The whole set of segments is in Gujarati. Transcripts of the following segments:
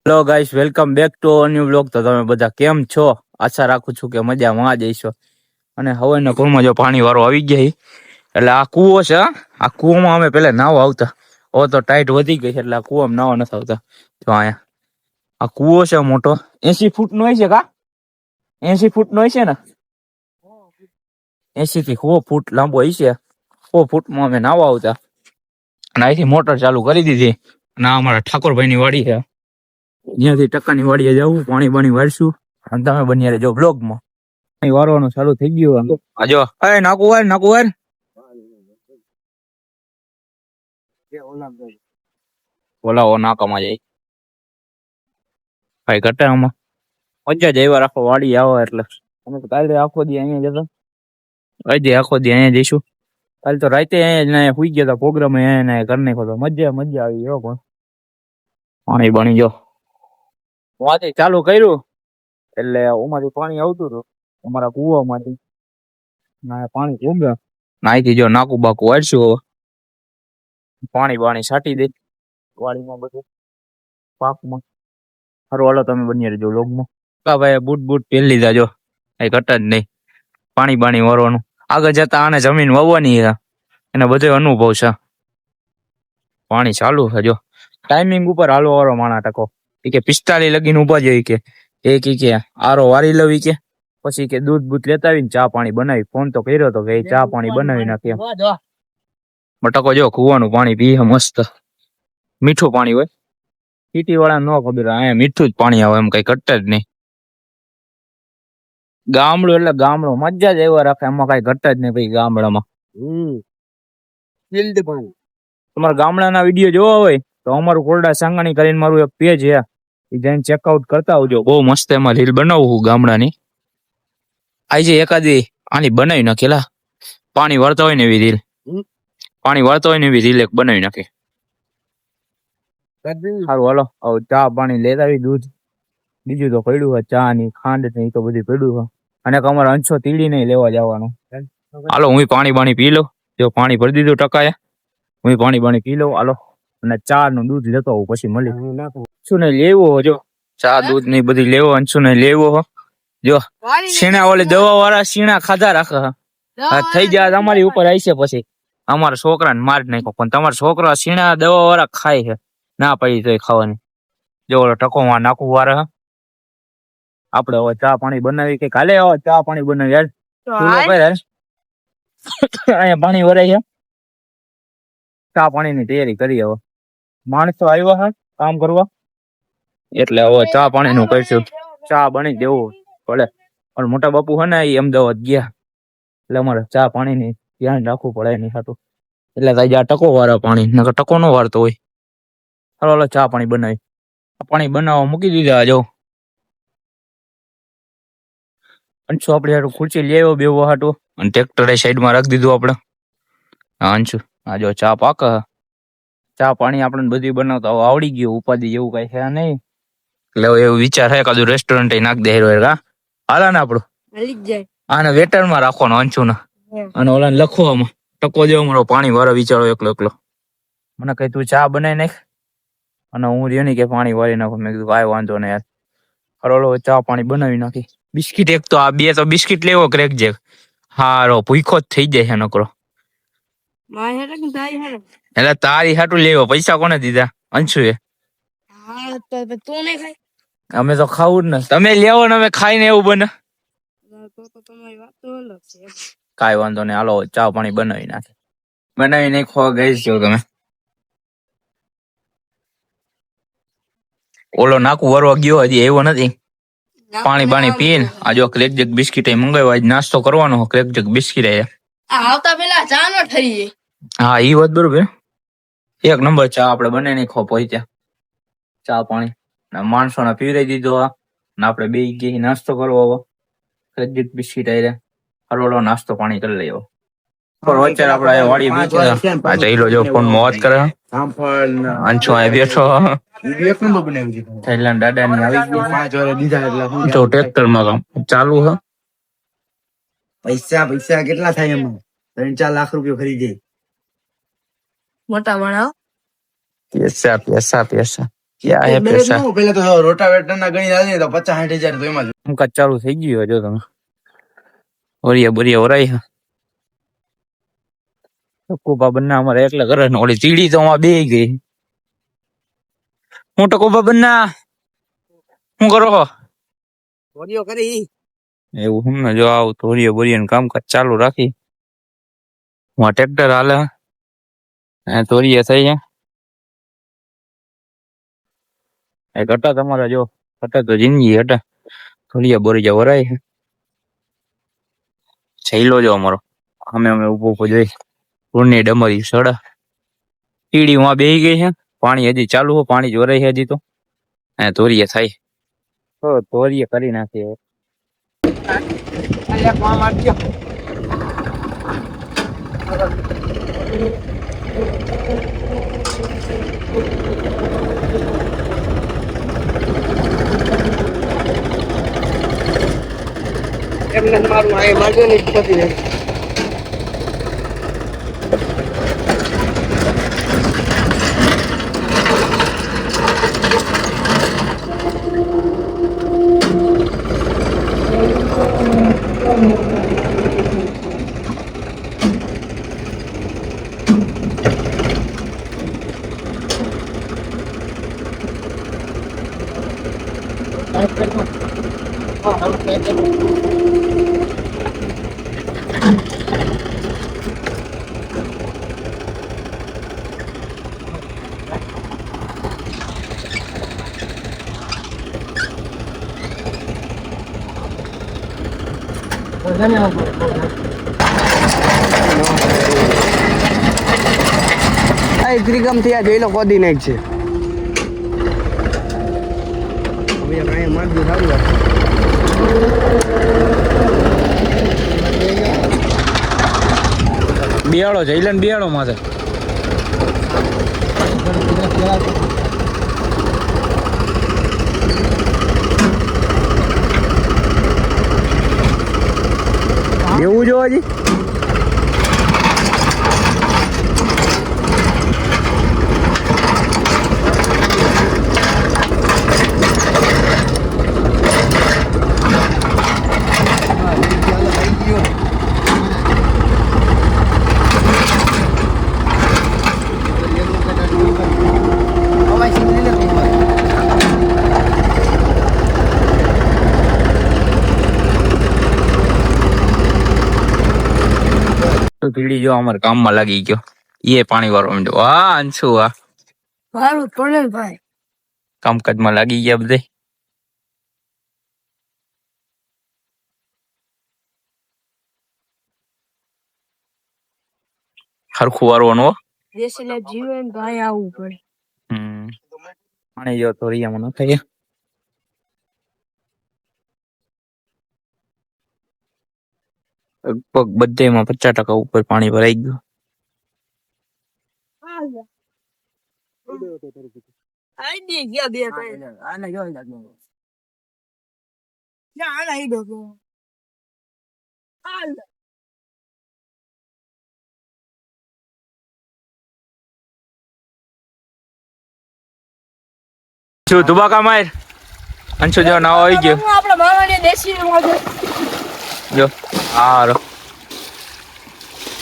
Hello guys, welcome back to new blog. તો તમે બધા કેમ છો? આશા રાખું છું કે મજામાં જ હશો. અને હવારના પૂરમાં જો પાણી વાળો આવી ગયા છે. એટલે આ કૂવો છે. આ કૂવામાં અમે પેલા નાવા આવતા. હવે તો ટાઈટ વધી ગઈ છે એટલે આ કૂવામાં નાવા નથી આવતા. તો અહીંયા આ કૂવો છે મોટો, 80 ફૂટ નો હોય છે. કા 80 ફૂટ નો હોય છે ને? 80 થી 100 ફૂટ લાંબો હોય છે. 100 ફૂટમાં અમે નાવા આવતા અને અહીંથી મોટર ચાલુ કરી દીધી. અને આ અમારા ઠાકોરભાઈની વાડી છે. અહીંયાથી ટકાની વાડીએ જવું, પાણી બાણી વાળશું અને તમે બની રહેજો બ્લોગમાં. પાણી વારવાનું ચાલુ થઈ ગયું. આજો એ નાકુ વાર બોલાવો નાકામાં જાય ભાઈ ઘટામાં મજા જ આવ્યા રાખો વાડી આવો એટલે. અમે તો કાલે આખો દી અહીંયા જતા, આજે આખો દી અહીંયા જઈશું. કાલે તો રાતે અહીંયા સુઈ ગયા હતા, પ્રોગ્રામ અહીંયા કરી નાખ્યો તો મજા આવી. જો પણ પાણી બની જો વાતે ચાલુ કર્યું એટલે ઓમાંથી પાણી આવતું હતું અમારા કુવામાંથી. ના પાણી ઉગ્યા નાઈથી જો નાકુ બાકુ વાળશું. હવે પાણી બાણી છાંટી દે વાડીમાં બધું પાકમાં. સારું હાલો તમે બની રહેજો લોગમાં. કા ભાઈ બૂટ પહેરી લીધા, જો કઈ ઘટા જ નહીં. પાણી બાણી વારવાનું આગળ જતા આને જમીન વાવવાની છે, એને બધો અનુભવ છે. પાણી ચાલુ છે જો ટાઈમિંગ ઉપર હાલો વારો માણા ટકો કે 45 લગીને ઉભા જઈ કે એક કે આરો વારી લવી કે પછી કે દૂધ બૂધ લેતા આવીને ચા પાણી બનાવી. ફોન તો કર્યો તો કે ચા પાણી બનાવી નાખીએ. બટકો જો કુવાનું પાણી પીએ મસ્ત મીઠું પાણી હોય. સિટી વાળા ન ખબર, અહીંયા મીઠું જ પાણી આવે, એમ કઈ ઘટ જ નહીં. ગામડું એટલે ગામડું મજા જ એવા રાખે, એમાં કઈ ઘટ જ નહીં. ભાઈ ગામડામાં તમારા ગામડાના વિડીયો જોવા હોય તો અમારું કોરડા સાંગાણી કરીને મારું એક પેજ છે, એ જઈને ચેકઆઉટ કરતા આવજો. બહુ મસ્ત એમાં રીલ બનાવું ગામડાની. આજે એકાદી આની બનાવી નાખેલા પાણી વાળતા હોય ને એવી રીલ. પાણી વાળતા હોય ને એવી રીલ એક બનાવી નાખે. સારું હાલો હવે ચા પાણી લેતા આવી. દૂધ બીજું તો પડ્યું હોય, ચા ની ખાંડ ને તો બધું પડ્યું હોય. અને અમારો અંશો તીડી નહીં લેવા જવાનો. હાલો હું પાણી બાણી પી લઉં. જો પાણી ભરી દીધું ટકાએ, હું પાણી બાણી પી લઉં. હાલો અને ચા નું દૂધ લેતો હોઉં પછી મળી. શું નહીં લેવો હો, જો ચા દૂધ ની બધી લેવો. અંશુ નહીં લેવો હો. જો સીણા ઓલે દવા વાળા સીણા ખાધા રાખે થઈ જાય તમારી ઉપર આવી છે. પછી અમારા છોકરાને માર નાખો, પણ તમારા છોકરા સીણા દવા વાળા ખાય છે, ના પડી તો ખાવાની. જો ઓલો ટકોમાં નાખવું વારે. આપડે હવે ચા પાણી બનાવી કે કાલે હવે ચા પાણી બનાવી યાર. અહીંયા પાણી વરાય છે, ચા પાણી ની તૈયારી કરી. હવે માણસો આવ્યા છે કામ કરવા એટલે હવે ચા પાણી નું કરીશું. ચા બની દેવું પડે. પણ મોટા બાપુ છે ને એ અમદાવાદ ગયા એટલે અમારે ચા પાણી ની ધ્યાન રાખવું પડે એની સાટું. એટલે તાજા ટકો વાળા પાણી, નકર ટકો નો વારતો હોય. હાલો ચા પાણી બનાવી. પાણી બનાવવા મૂકી દીધા. જો અંશુ આપડે હાટું ખુરચી લઈ આવ્યો બેવવા હાટું, અને ટ્રેક્ટર સાઈડમાં રાખી દીધું આપણે. હા અંશુ આ જો ચા પાક. ચા પાણી આપણે બધું બનાવતા આવડી ગયું, ઉપાધિ જેવું કઈ છે નહીં. એટલે એવું વિચાર છે કાદું રેસ્ટોરન્ટ નાખ દે. હાલા ને આપણું આને વેટર માં રાખવાનો અંશુ ને, અને ઓલા લખવામાં ટકો દેવો મારો પાણી વાળા વિચારો એકલો. મને કઈ તું ચા બનાવી નાખ, અને હું રહ્યો ને કે પાણી વાળી નાખું. મેં કીધું કાંઈ વાંધો નહીં યાર. હરોલો ચા પાણી બનાવી નાખી. બિસ્કીટ એક તો આ બે તો બિસ્કીટ લેવો ક્રેક જે. હારો ભૂખો જ થઈ જાય છે નકરો. એટલે તારી હાટું લેવો. પૈસા કોને દીધા? અંશુ એ. અમે તો ખાવું જ ને. તમે લેવો ને અમે ખાઈને એવું બને. કાંઈ વાંધો નહીં. હાલો ચા પાણી બનાવી નાખે. બનાવી નાખો ગઈ છો તમે. ઓલો નાકુ વરવા ગયો હજી આવ્યો નથી. પાણી બાણી પીને આજો ક્રેક જગ બિસ્કીટ મંગાવ્યો. આજ નાસ્તો કરવાનો ક્રેક જગ બિસ્કીટ આવતા પેલા ચા નો ઠરી. હા ઈ વાત બરોબર. એક નંબર ચા આપણે બનાવી નાખો પહોંચ્યા. ચા પાણી માણસો ને પીવરાઈ દીધો. ને આપણે બે ગઈ નાસ્તો કરવો. ક્રેક જગ બિસ્કીટ આવી હરોલો નાસ્તો પાણી કરી લેવો. અત્યારે આપડે વાડી જઈલો જો ફોન માં વાત કરે. અંશુ અહીં બેઠો. થઈલેન્ડ દાદા ની આવી ગઈ તો ટ્રેક્ટર માં કામ ચાલુ છે. પૈસા કેટલા થાય એમાં? 3-4 લાખ રૂપિયા ખરીદે. મોટા બનાવ. પૈસા ક્યાં હે મેરે પૈસા હું પેલા તો રોટાવેટર ના ગણી લાવીને તો 50-60 હજાર તો એમાં જ. કામકાજ ચાલુ થઈ ગયું જો તમે ઓરિયા બોરિયા ઓરાઈ કોપા બન્ના અમારે એટલે કરે ને ઓલી ચીડી તો અમારે બે ગઈ હું તો કોપા બન્ના શું કરો ચોરીઓ કરી એવું હમને જો આવું ધોરીએ બોરીએ કામકાજ ચાલુ રાખી હું ટ્રેક્ટર હાલે ધોરીએ થઈ છે એક હટા તમારા જો હટા તો જિંદગી હટા ધોરીએ બોરીએ વરાય છે છેલ્લો જો અમારો અમે ઉભો ઉભો જોઈ પૂર્ણી ડમરી સડા ટીડી માં બેહી ગઈ છે પાણી હજી ચાલુ હોય પાણી જોરાય છે હજી તો ધોરીએ થાય તો ધોરીએ કરી નાખીએ એમને મારું આ માર્જો ને પતી જાય. આ ત્રિગમ થી આ જોઈ લો કોદી નાખ છે હવે કાંઈ મારજો સારું વાત બિયાળો જઈલન બિયાળો માથે એવું જો હજી તો કીડી જો અમારે કામમાં લાગી ગયો એ પાણી વાળો માંડ્યો આ અંશુ આ મારું પડે ભાઈ કામકાજમાં લાગી ગયા બધે હરખું વારવાનું હો દેશને જીવન ભાઈ આવવું પડે પાણી જો તો રિયામાં ન થાય લગભગ બધેમાં 50% ઉપર પાણી ભરાઈ ગયું આઈ ગયા બે ભાઈ આને જો લાગનો ના આના ઈ ડોકો હાલ શું દુબાકા માર અંશુ જો નાવ આવી ગયો આપણે મારવાની દેશી મોજે જો હારો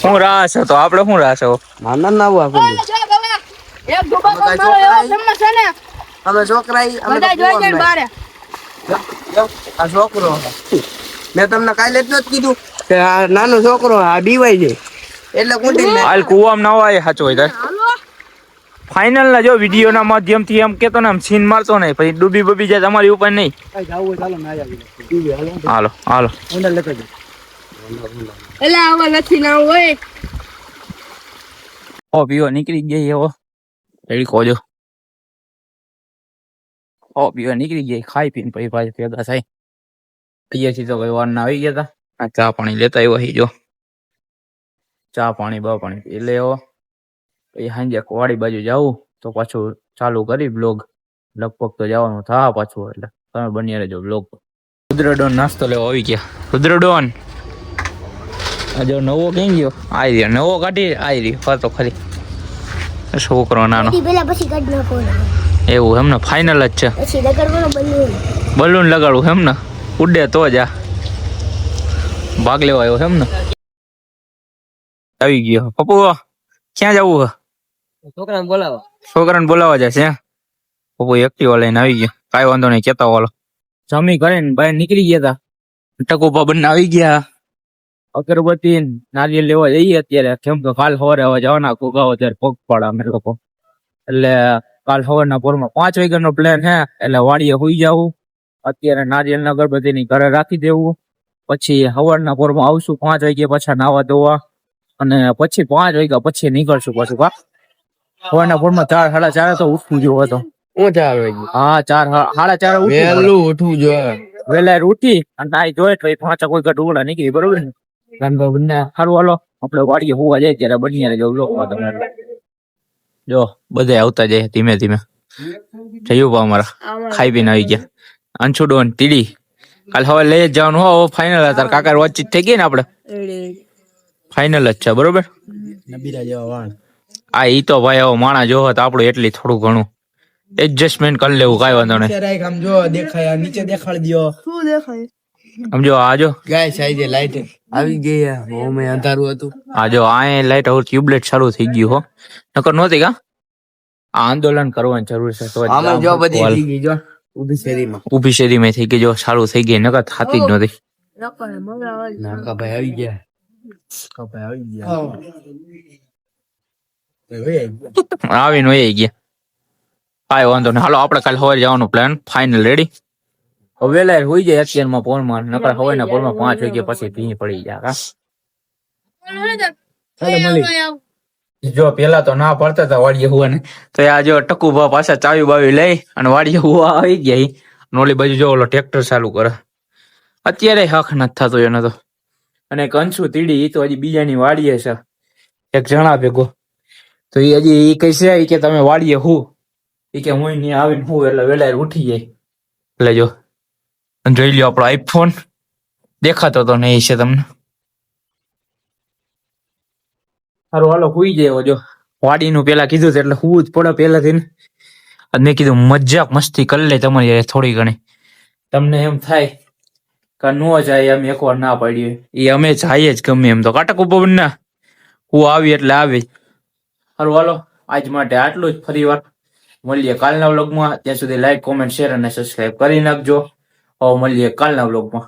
હું રાસ હતો આપણે શું રાસ હો નાના ના આવું આપણે એક ડોબા મારો એવો ફેમસ છે ને અમે છોકરા બધા જોઈ જાય બારે આ છોકરો મેં તમને કાલે જ નથી કીધું કે આ નાનો છોકરો આ બીવાય છે એટલે કુંડી હાલ કુવામ નાવા એ સાચો હોય ફાઇનલ ના જો વિડીયો ના માધ્યમથી એમ કેતો ને આમ સીન મારતો નહીં પછી ડૂબી બબી જાય તમારી ઉપર નહીં હાલો હાલો એટલે આવા નથી ના હોય ઓ પીવો નીકળી ગઈ એવો રેડી કોજો ઓ પીવો નીકળી ગઈ ખાઈ પીને પછી પાછી પેદા થાય અહીંયાથી તો કઈ વાર ના આવી ગયા હતા ચા પાણી લેતા આવ્યો અહીં જો ચા પાણી બા પાણી પી લેવો પછી સાંજે વાડી બાજુ જાવું તો પાછું ચાલુ કરી બ્લોગ લગભગ તો જવાનું થા પાછું એટલે તમે બની રહેજો બ્લોગ રુદ્રડોન નાસ્તો લેવો આવી ગયા રુદ્રડોન આ જો નવો કઈ ગયો આવી રહ્યો નવો કાઢી આવી રહ્યો ફરતો ખરી છોકરો નાનો પેલા પછી કાઢ નાખો એવું એમને ફાઇનલ જ છે. પછી લગાડવાનો બલૂન. બલૂન લગાડવું એમ ને, ઉડે તો જ આ ભાગ લેવા આવ્યો એમ ને. આવી ગયો પપ્પુ, ક્યાં જવું હે? છોકરાને બોલાવો. છોકરાને બોલાવા જશે પપ્પુ એક્ટિવા લઈને આવી ગયો. કાંઈ વાંધો નહીં, કેતા વાલો જમી કરીને બહાર નીકળી ગયા હતા. ટકુપા બંને આવી ગયા. અગરબત્તી નારિયેલ લેવા જઈએ અત્યારે, કેમ કે કાલ સવારે હવે જવાના ઘોઘાઓ ત્યારે પગપાળા અમે લોકો. એટલે કાલ સવારના પોરમાં 5 વાગ્યાનો પ્લાન હે, એટલે વાડીએ સુઈ જવું. અત્યારે નારિયેલ ના અગરબત્તી ની ઘરે રાખી દેવું. પછી સવારના પોરમાં આવશું 5 વાગે પાછા નાવા ધોવા, અને પછી 5 વાગ્યા પછી નીકળશું પાછું. કા સવારના પોરમાં 4 સાડા 4 તો ઉઠવું જોવો હતો. હું 4 વાગે? હા 4 સાડા 4 વહેલું ઉઠવું જોઈએ. વેલા ઉઠી અને નાઈ જોઈ તો 5 કોઈ ઢોળા નીકળી, બરોબર ને? બંને સારું હાલો આપણે વાડીએ હોવા જાય ત્યારે બની જો બ્લોકમાં તમે જો બધા આવતા જાય ધીમે ધીમે. જયું પા અમારા ખાઈ પીને આવી ગયા. અંશુડો ને ટીડી કાલ હવે લઈ જ જવાનું હો. ફાઇનલ હતા કાકા વાતચીત થઈ ગઈ ને, આપણે ફાઇનલ જ છે બરોબર. નબીરા જેવા વાળ. આ ઈ તો ભાઈ હવે માણા જો તો આપણું એટલી થોડું ઘણું એડજસ્ટમેન્ટ કરી લેવું, કાંઈ વાંધો નહીં. આમ જો દેખાય, નીચે દેખાડી દો. શું દેખાય? સમજો આ જો ગાય સાઈઝે લાઈટ આવી ગઈ. હોમે અંધારું હતું. આ જો આ લાઈટ હવે ટ્યુબલાઇટ ચાલુ થઈ ગયું હો, નકર નહોતી. કા આ આંદોલન કરવાની જરૂર છે તો આમાં જો બધી થઈ ગઈ. જો ઊભી શેરીમાં, ઊભી શેરીમાં થઈ ગઈ, જો ચાલુ થઈ ગઈ, નકર થતી જ નહોતી. નકર મંગળવાર. નાકા ભાઈ આવી ગયા. કપાઈ આવી ગયા. આવીને વહી ગયા. કાંઈ વાંધો નહીં, હાલો આપણે કાલે સવારે જવાનું પ્લાન ફાઇનલ. રેડી? હવે વેલા હોઈ જાય અત્યારમાં પોરમાં, નકર સવારના પોરમાં 5 વાગ્યા પછી ભીં પડી જાય. જો પેલા તો ના પડતા હતા વાડીએ હુવાને, તો આ જો ટકુભા પાછા ચાવી બાવી લઈ અને વાડીએ હુવા આવી ગયા. નોલી બાજુ જો ઓલો ટ્રેક્ટર ચાલુ કરે. અત્યારે હક નથી થતો એનો તો. અને કંસુ તીડી એ તો હજી બીજાની વાડીએ છે એક જણા ભેગો. તો એ હજી એ કઈ છે કે તમે વાડીએ હું એ કે હું નહીં આવીને હું એટલે વેલા ઉઠી જાય. એટલે જો જોઈ લ્યો આપણો આઈફોન દેખાતો તો નહીં છે તમને. સારું હાલો હુઈ જાય. જો વાડીનું પેલા કીધું એટલે હું જ પડે પેલાથી ને. મેં કીધું મજાક મસ્તી કરી લે તમારી થોડી ઘણી. તમને એમ થાય કે નો જાય, એમ એકવાર ના પાડી એ અમે જાય જ ગમે એમ તો. કાટક ઉપર ના હું આવી એટલે આવી. સારું હાલો આજ માટે આટલું જ. ફરી વાર મળીએ કાલના વ્લોગમાં. ત્યાં સુધી લાઈક, કોમેન્ટ, શેર અને સબસ્ક્રાઈબ કરી નાખજો. હવે મળીએ કાલના વ્લોગમાં.